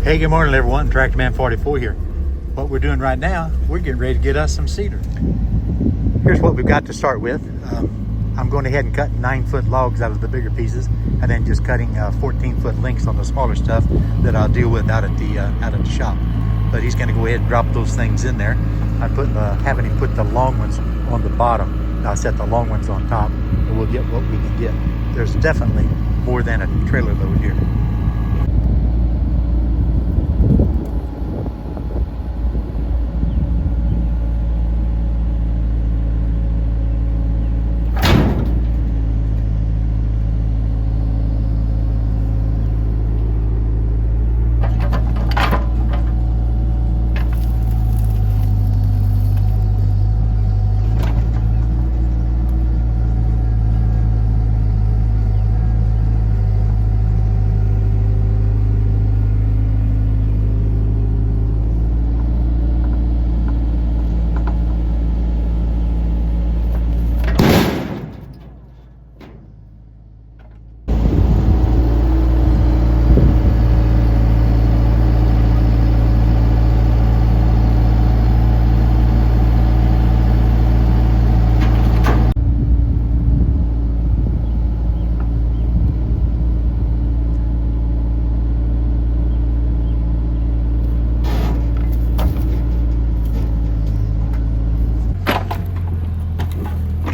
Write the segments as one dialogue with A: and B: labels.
A: Hey, good morning everyone, Tractorman 44 here. What we're doing right now, we're getting ready to get us some cedar. Here's what we've got to start with. I'm going ahead and cutting 9-foot logs out of the bigger pieces, and then just cutting 14-foot lengths on the smaller stuff that I'll deal with out at the shop. But he's going to go ahead and drop those things in there. I'm having him put the long ones on the bottom. I'll set the long ones on top, and we'll get what we can get. There's definitely more than a trailer load here.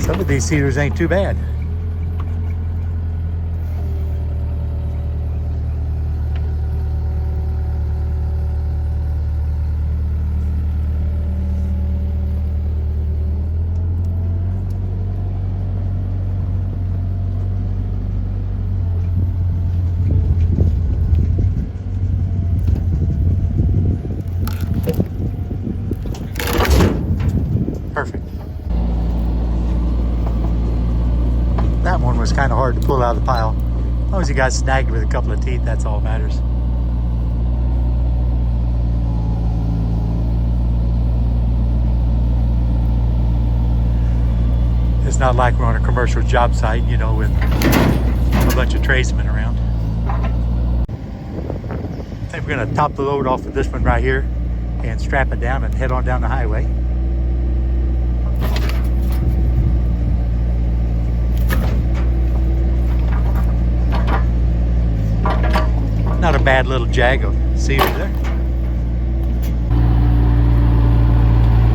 A: Some of these cedars ain't too bad. Perfect. That one was kind of hard to pull out of the pile. As long as you got snagged with a couple of teeth, that's all that matters. It's not like we're on a commercial job site, you know, with a bunch of tradesmen around. I think we're gonna top the load off of this one right here and strap it down and head on down the highway. Not a bad little jag of cedar there.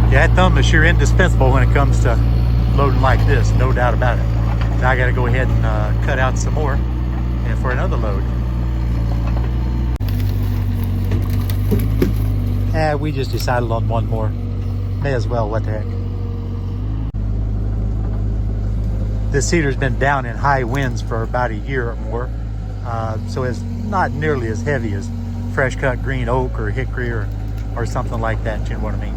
A: Yeah, that thumb is sure indispensable when it comes to loading like this, no doubt about it. Now I gotta go ahead and cut out some more and for another load. We just decided on one more. May as well, what the heck. This cedar's been down in high winds for about a year or more. So it's not nearly as heavy as fresh cut green oak or hickory or something like that, you know what I mean?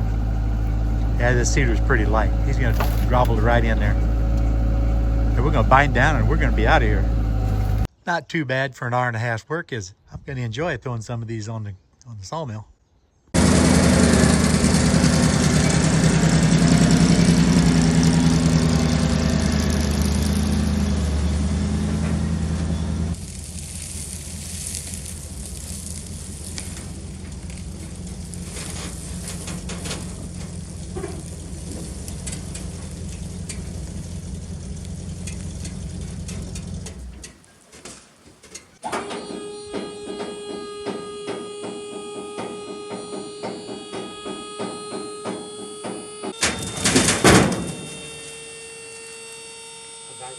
A: Yeah, this cedar's pretty light. He's gonna gobble it right in there. And we're gonna bind down and we're gonna be out of here. Not too bad for an hour and a half's work, is I'm gonna enjoy throwing some of these on the sawmill.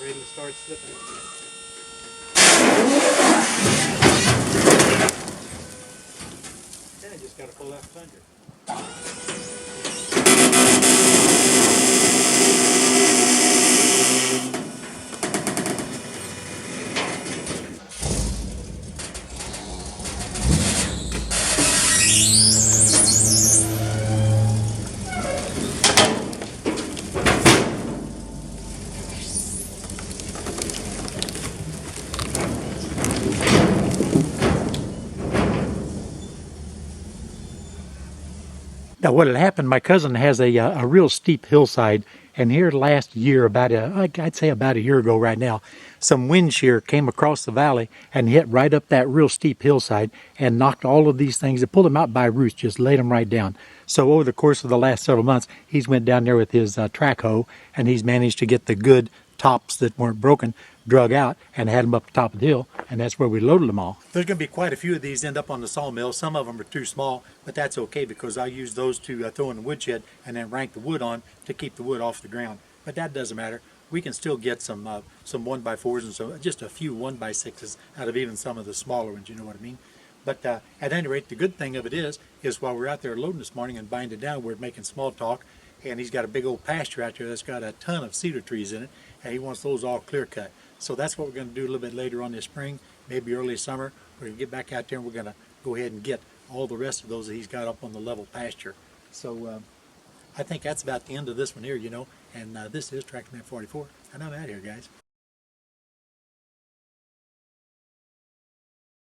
A: Ready to start slipping. Then I just got to pull that plunger. Now what had happened, my cousin has a real steep hillside And here last year, I'd say about a year ago right now, some wind shear came across the valley and hit right up that real steep hillside and knocked all of these things. It pulled them out by roots, just laid them right down. So over the course of the last several months, he's went down there with his track hoe, and he's managed to get the good tops that weren't broken drug out and had them up the top of the hill, and that's where we loaded them all. There's going to be quite a few of these end up on the sawmill. Some of them are too small, but that's okay because I use those to throw in the woodshed and then rank the wood on to keep the wood off the ground. But that doesn't matter. We can still get some 1x4s and so just a few 1x6s out of even some of the smaller ones, you know what I mean? But at any rate, the good thing of it is while we're out there loading this morning and binding down, we're making small talk, and he's got a big old pasture out there that's got a ton of cedar trees in it, and he wants those all clear cut. So that's what we're going to do a little bit later on this spring, maybe early summer. We're going to get back out there and we're going to go ahead and get all the rest of those that he's got up on the level pasture. So I think that's about the end of this one here, you know, and this is Tractor Man 44, and I'm out here, guys.